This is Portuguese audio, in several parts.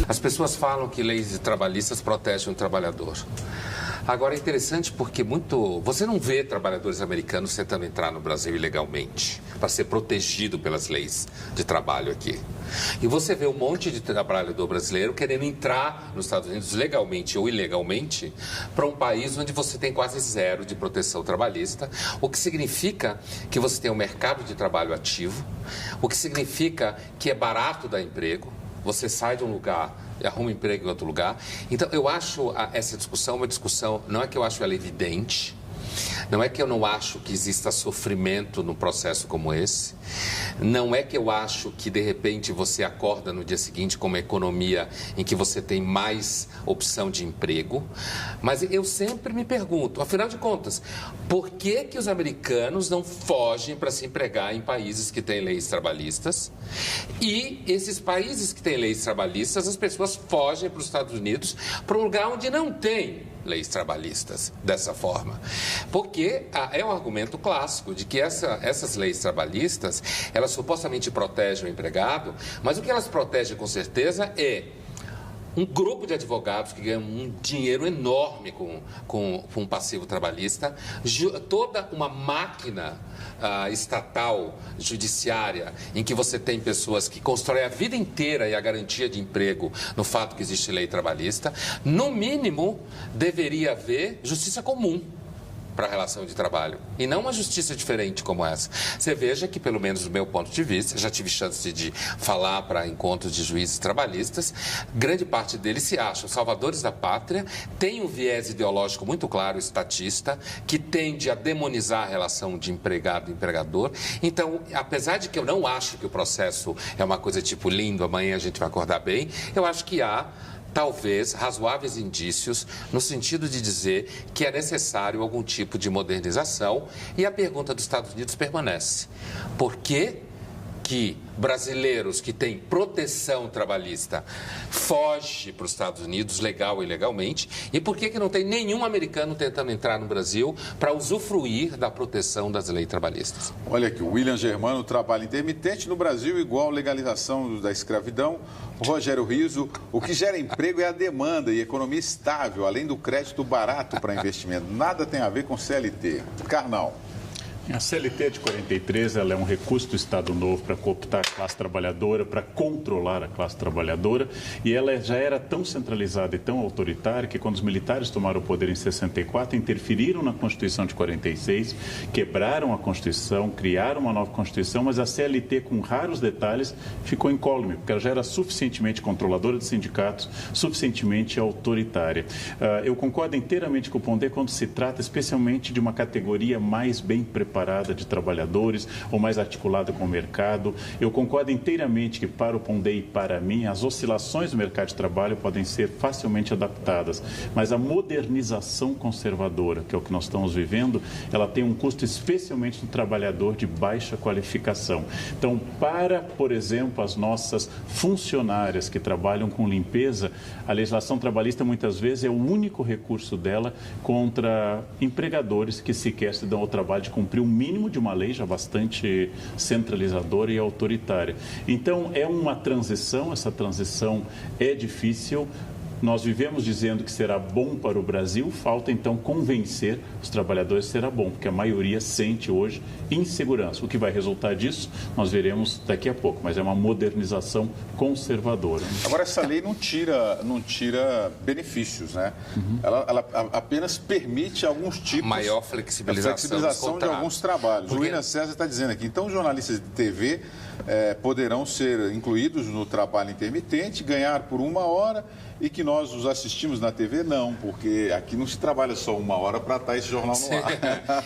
As pessoas falam que leis trabalhistas protegem o trabalhador. Agora é interessante porque você não vê trabalhadores americanos tentando entrar no Brasil ilegalmente para ser protegido pelas leis de trabalho aqui. E você vê um monte de trabalhador brasileiro querendo entrar nos Estados Unidos legalmente ou ilegalmente para um país onde você tem quase zero de proteção trabalhista, o que significa que você tem um mercado de trabalho ativo, o que significa que é barato dar emprego. Você sai de um lugar e arruma emprego em outro lugar. Então, eu acho essa discussão uma discussão, não é que eu acho ela evidente, não é que eu não acho que exista sofrimento num processo como esse, não é que eu acho que, de repente, você acorda no dia seguinte com uma economia em que você tem mais opção de emprego, mas eu sempre me pergunto, afinal de contas, por que que os americanos não fogem para se empregar em países que têm leis trabalhistas e esses países que têm leis trabalhistas, as pessoas fogem para os Estados Unidos para um lugar onde não tem leis trabalhistas dessa forma? Porque é um argumento clássico de que essas leis trabalhistas, elas supostamente protegem o empregado, mas o que elas protegem com certeza é um grupo de advogados que ganham um dinheiro enorme com um passivo trabalhista, toda uma máquina estatal, judiciária, em que você tem pessoas que constroem a vida inteira e a garantia de emprego no fato que existe lei trabalhista. No mínimo, deveria haver justiça comum para a relação de trabalho, e não uma justiça diferente como essa. Você veja que, pelo menos do meu ponto de vista, já tive chance de falar para encontros de juízes trabalhistas, grande parte deles se acham salvadores da pátria, tem um viés ideológico muito claro, estatista, que tende a demonizar a relação de empregado e empregador. Então, apesar de que eu não acho que o processo é uma coisa tipo lindo, amanhã a gente vai acordar bem, eu acho que há talvez razoáveis indícios no sentido de dizer que é necessário algum tipo de modernização, e a pergunta dos Estados Unidos permanece: por que que brasileiros que têm proteção trabalhista fogem para os Estados Unidos, legal e ilegalmente, e por que que não tem nenhum americano tentando entrar no Brasil para usufruir da proteção das leis trabalhistas? Olha aqui, o William Germano, trabalho intermitente no Brasil igual legalização da escravidão. O Rogério Riso, o que gera emprego é a demanda e economia estável, além do crédito barato para investimento. Nada tem a ver com CLT. Karnal. A CLT de 43, ela é um recurso do Estado Novo para cooptar a classe trabalhadora, para controlar a classe trabalhadora, e ela já era tão centralizada e tão autoritária que, quando os militares tomaram o poder em 64, interferiram na Constituição de 46, quebraram a Constituição, criaram uma nova Constituição, mas a CLT, com raros detalhes, ficou incólume, porque ela já era suficientemente controladora de sindicatos, suficientemente autoritária. Eu concordo inteiramente com o Pondé quando se trata especialmente de uma categoria mais bem preparada de trabalhadores ou mais articulada com o mercado. Eu concordo inteiramente que, para o Pondé e para mim, as oscilações do mercado de trabalho podem ser facilmente adaptadas, mas a modernização conservadora, que é o que nós estamos vivendo, ela tem um custo especialmente no trabalhador de baixa qualificação. Então, para, por exemplo, as nossas funcionárias que trabalham com limpeza, a legislação trabalhista muitas vezes é o único recurso dela contra empregadores que sequer se dão ao trabalho de cumprir o mínimo de uma lei já bastante centralizadora e autoritária. Então, é uma transição, essa transição é difícil. Nós vivemos dizendo que será bom para o Brasil, falta então convencer os trabalhadores que será bom, porque a maioria sente hoje insegurança. O que vai resultar disso, nós veremos daqui a pouco, mas é uma modernização conservadora. Agora, essa lei não tira benefícios, né? Ela apenas permite alguns tipos... Maior flexibilização de alguns trabalhos. O William César está dizendo aqui, então, jornalistas de TV poderão ser incluídos no trabalho intermitente, ganhar por 1 hora, e que nós os assistimos na TV, não, porque aqui não se trabalha só 1 hora para estar esse jornal no ar.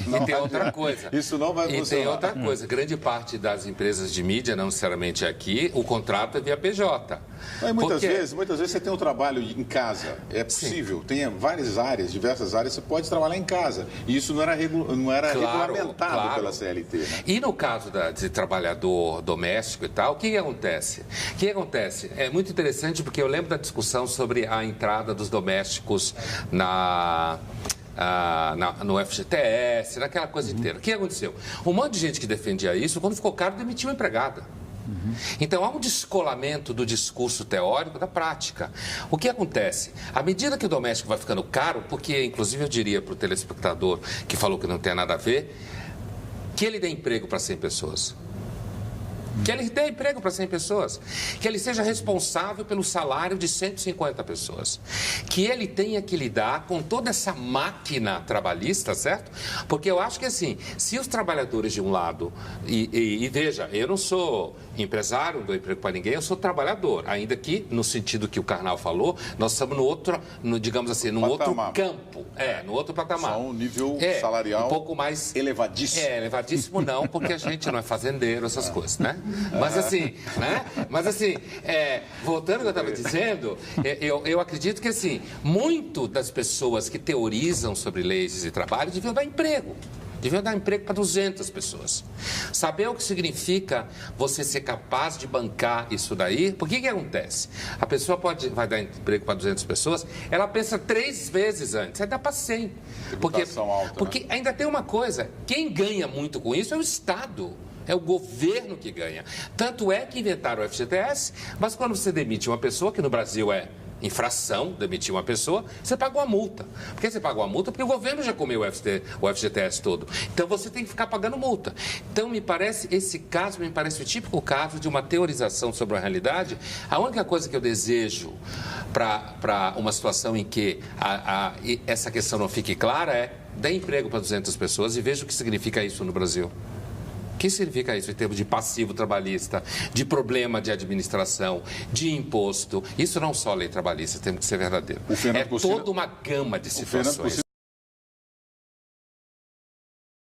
E tem outra coisa. Isso não vai funcionar. E tem outra coisa. Grande parte das empresas de mídia, não necessariamente aqui, o contrato é via PJ. Mas muitas vezes você tem um trabalho em casa. É possível. Sim. Tem várias áreas, diversas áreas, você pode trabalhar em casa. E isso não era regulamentado pela CLT. Né? E no caso de trabalhador doméstico e tal, o que acontece? O que acontece? É muito interessante porque eu lembro da discussão sobre a entrada dos domésticos no FGTS, naquela coisa inteira. O que aconteceu? Um monte de gente que defendia isso, quando ficou caro, demitiu a empregada. Então, há um descolamento do discurso teórico da prática. O que acontece? À medida que o doméstico vai ficando caro, porque, inclusive, eu diria para o telespectador que falou que não tem nada a ver, que ele dê emprego para 100 pessoas. Que ele dê emprego para 100 pessoas. Que ele seja responsável pelo salário de 150 pessoas. Que ele tenha que lidar com toda essa máquina trabalhista, certo? Porque eu acho que, assim, se os trabalhadores de um lado... E veja, eu não sou empresário, não dou emprego para ninguém, eu sou trabalhador. Ainda que, no sentido que o Karnal falou, nós estamos no outro, digamos assim, num outro campo. No outro patamar. Só um nível salarial um pouco mais... elevadíssimo. Elevadíssimo não, porque a gente não é fazendeiro, essas coisas, né? Mas assim, voltando ao que eu estava dizendo, eu acredito que, assim, muito das pessoas que teorizam sobre leis de trabalho deviam dar emprego. Deviam dar emprego para 200 pessoas. Saber o que significa você ser capaz de bancar isso daí, porque o que acontece? A pessoa vai dar emprego para 200 pessoas, ela pensa 3 vezes antes, aí dá para 100. Porque ainda tem uma coisa, quem ganha muito com isso é o Estado. É o governo que ganha. Tanto é que inventaram o FGTS, mas quando você demite uma pessoa, que no Brasil é infração, demitir uma pessoa, você paga uma multa. Por que você paga uma multa? Porque o governo já comeu o FGTS todo. Então você tem que ficar pagando multa. Então esse caso me parece o típico caso de uma teorização sobre a realidade. A única coisa que eu desejo para uma situação em que essa questão não fique clara é dê emprego para 200 pessoas e veja o que significa isso no Brasil. O que significa isso em termos de passivo trabalhista, de problema de administração, de imposto? Isso não só lei trabalhista, temos que ser verdadeiro. Toda uma gama de situações.